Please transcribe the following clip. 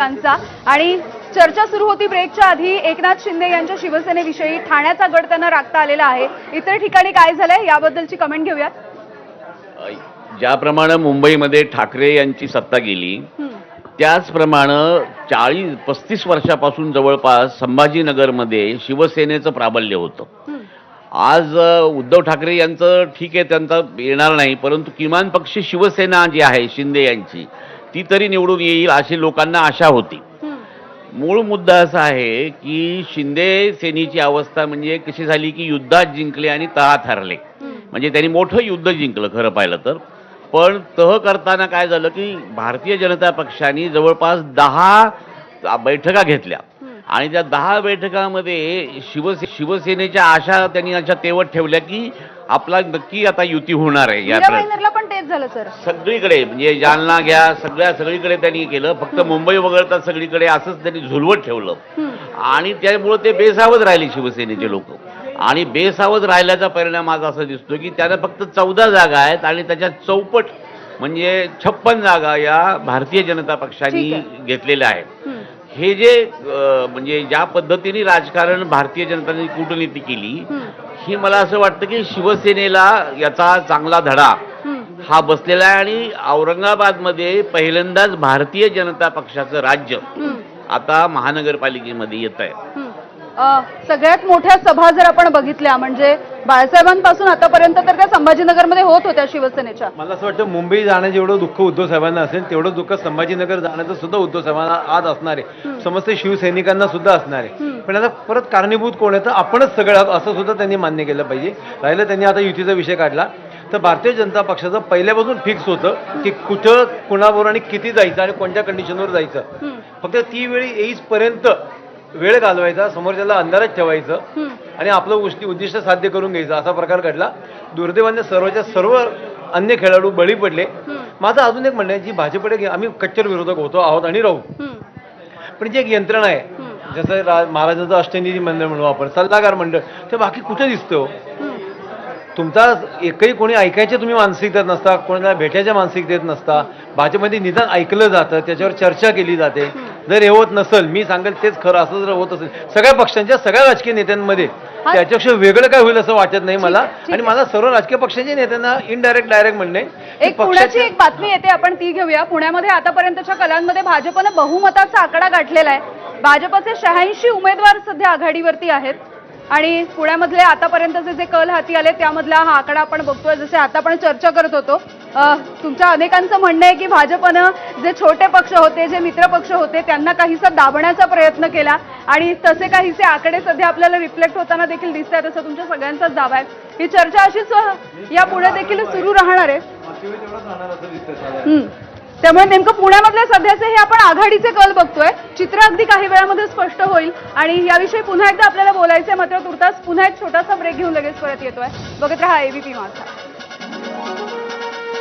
आणि चर्चा सुरू होती ब्रेकच्या आधी एकनाथ शिंदे यांच्या शिवसेनेविषयी ठाण्याचा गड त्यांना राखता आलेला आहे। इतर ठिकाणी काय झालंय याबद्दलची कमेंट घेऊयात। ज्याप्रमाणे मुंबईमध्ये ठाकरे यांची सत्ता गेली त्याचप्रमाणे 40-35 वर्षापासून जवळपास संभाजीनगरमध्ये शिवसेनेचं प्राबल्य होतं। आज उद्धव ठाकरे यांचं ठीक आहे, त्यांचा येणार नाही, परंतु किमान पक्ष शिवसेना जी आहे शिंदे यांची ती तरी निवडून येईल अशी लोकांना आशा होती। मूळ मुद्दा असा आहे की शिंदे सेनेची अवस्था म्हणजे कशी झाली की युद्धात जिंकले आणि तहात हरले, म्हणजे त्यांनी मोठं युद्ध जिंकलं खरं पाहिलं तर, पण तह करताना काय झालं की भारतीय जनता पक्षाने जवळपास 10 बैठका घेतल्या आणि त्या 10 बैठकांमध्ये शिवसेनेच्या आशा त्यांनी अशा तेवत ठेवल्या की आपला नक्की आता युती होणार आहे। या पण तेच झालं सर, सगळीकडे म्हणजे जालना घ्या, सगळीकडे त्यांनी केलं, फक्त मुंबई वगळता सगळीकडे असंच त्यांनी झुलवत ठेवलं आणि त्यामुळे ते बेसावध राहिले शिवसेनेचे लोक। आणि बेसावध राहिल्याचा परिणाम आज असा दिसतो की त्यांना फक्त 14 जागा आहेत आणि त्याच्यात चौपट म्हणजे 56 जागा या भारतीय जनता पक्षाने घेतलेल्या आहेत। हे जे म्हणजे ज्या पद्धतीने राजकारण भारतीय जनताने कूटनीती केली ही मला असं वाटतं की शिवसेनेला याचा चांगला धडा हा बसलेला आहे आणि औरंगाबादमध्ये पहिल्यांदाच भारतीय जनता पक्षाचं राज्य आता महानगरपालिकेमध्ये येत आहे। सगळ्यात मोठ्या सभा जर आपण बघितल्या म्हणजे बाळासाहेबांपासून आतापर्यंत तर त्या संभाजीनगरमध्ये होत होत्या शिवसेनेच्या। मला असं वाटतं मुंबई जाण्याचं जेवढं दुःख उद्धव साहेबांना असेल तेवढं दुःख संभाजीनगर जाण्याचं सुद्धा उद्धव साहेबांना आज असणार आहे, समस्त शिवसैनिकांना सुद्धा असणार आहे। पण आता परत कारणीभूत कोण आहे तर आपणच सगळं असं सुद्धा त्यांनी मान्य केलं पाहिजे। राहिलं त्यांनी आता युतीचा विषय काढला तर भारतीय जनता पक्षाचं पहिल्यापासून फिक्स होतं की कुठं कुणाबरोबर आणि किती जायचं आणि कोणत्या कंडिशनवर जायचं, फक्त ती वेळ येईपर्यंत वेळ घालवायचा, समोरच्याला अंधारात ठेवायचं आणि आपलं उद्दिष्ट साध्य करून घ्यायचं असा प्रकार घडला। दुर्दैवाने सर्वच्या सर्व अन्य खेळाडू बळी पडले। माझं अजून एक म्हणणं आहे, जी भाजपकडे आम्ही कट्टर विरोधक होतो आहोत आणि राहू, पण जी एक यंत्रणा आहे जसं महाराजांचं अष्टनिधी मंडळ म्हणू आपण, सल्लागार मंडळ, ते बाकी कुठे दिसतं? तुमचा एकही कोणी ऐकायचे तुम्ही मानसिकतेत नसता, कोणाला भेटायच्या मानसिकतेत नसता। भाजपमध्ये निदान ऐकलं जातं, त्याच्यावर चर्चा केली जाते। जर हे होत नसेल, मी सांगेल तेच खरं, असं जर होत असेल सगळ्या पक्षांच्या सगळ्या राजकीय नेत्यांमध्ये त्याच्यापेक्षा वेगळं काय होईल असं वाटत नाही मला। आणि मला सर्व राजकीय पक्षांच्या नेत्यांना डायरेक्ट म्हणणे, एक पुण्याची एक बातमी येते, आपण ती घेऊया। पुण्यामध्ये आतापर्यंतच्या कलांमध्ये भाजपनं बहुमताचा आकडा गाठलेला आहे। भाजपचे 86 उमेदवार सध्या आघाडीवरती आहेत आणि पुण्यामधले आतापर्यंतचे जे कल हाती आले त्यामधला हा आकडा आपण बघतोय। जसे आता आपण चर्चा करत होतो, तुमच्या अनेकांचं म्हणणं आहे की भाजपनं जे छोटे पक्ष होते, जे मित्र पक्ष होते, त्यांना काहीसा दाबण्याचा प्रयत्न केला आणि तसे काहीसे आकडे सध्या आपल्याला रिफ्लेक्ट होताना देखील दिसत आहेत, असं तुमच्या सगळ्यांचाच दावा आहे। ही चर्चा अशीच या पुढे देखील सुरू राहणार आहे। त्यामुळे नेमकं पुण्यामधले सध्याचे हे आपण आघाडीचे कल बघतोय, चित्र अगदी काही वेळामध्ये स्पष्ट होईल आणि याविषयी पुन्हा एकदा आपल्याला बोलायचंय। मात्र तुर्तास पुन्हा एक छोटासा ब्रेक घेऊन लगेच परत येतोय। बघत रहा एबीपी माझा।